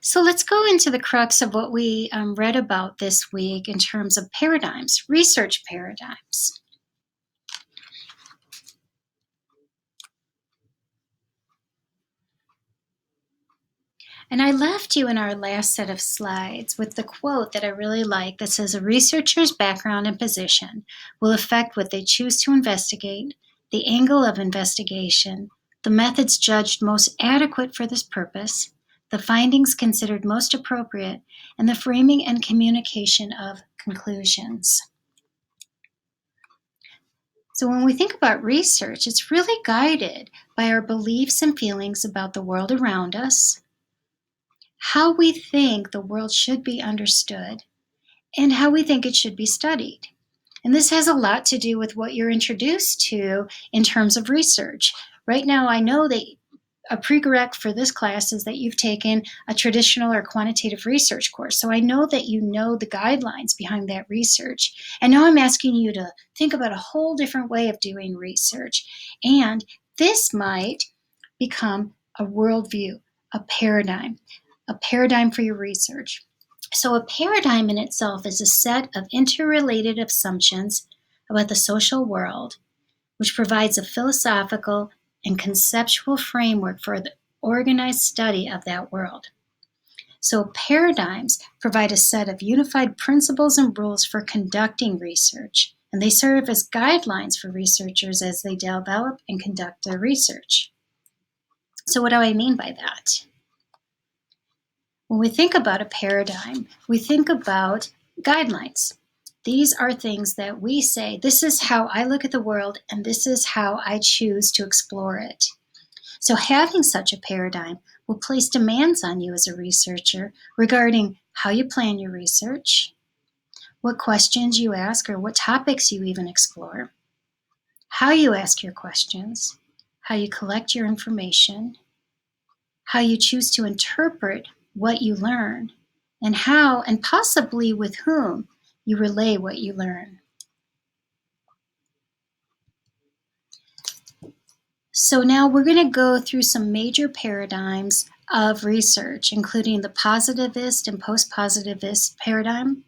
So let's go into the crux of what we read about this week in terms of paradigms, research paradigms. And I left you in our last set of slides with the quote that I really like that says, "A researcher's background and position will affect what they choose to investigate, the angle of investigation, the methods judged most adequate for this purpose, the findings considered most appropriate, and the framing and communication of conclusions." So when we think about research, it's really guided by our beliefs and feelings about the world around us, how we think the world should be understood, and how we think it should be studied. And this has a lot to do with what you're introduced to in terms of research. Right now, I know that a prereq for this class is that you've taken a traditional or quantitative research course. So I know that you know the guidelines behind that research. And now I'm asking you to think about a whole different way of doing research. And this might become a worldview, a paradigm for your research. So a paradigm in itself is a set of interrelated assumptions about the social world, which provides a philosophical and conceptual framework for the organized study of that world. So paradigms provide a set of unified principles and rules for conducting research, and they serve as guidelines for researchers as they develop and conduct their research. So what do I mean by that? When we think about a paradigm, we think about guidelines. These are things that we say, this is how I look at the world, and this is how I choose to explore it. So having such a paradigm will place demands on you as a researcher regarding how you plan your research, what questions you ask or what topics you even explore, how you ask your questions, how you collect your information, how you choose to interpret what you learn, and how, and possibly with whom, you relay what you learn. So now we're going to go through some major paradigms of research, including the positivist and post-positivist paradigm,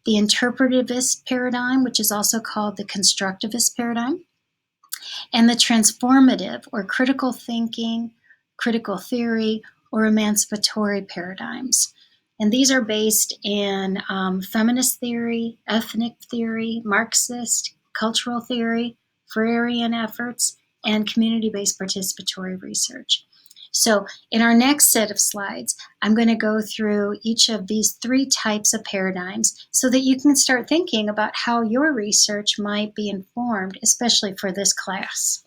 the interpretivist paradigm, which is also called the constructivist paradigm, and the transformative or critical thinking, critical theory, or emancipatory paradigms. And these are based in feminist theory, ethnic theory, Marxist, cultural theory, Freirean efforts, and community-based participatory research. So in our next set of slides, I'm going to go through each of these three types of paradigms so that you can start thinking about how your research might be informed, especially for this class.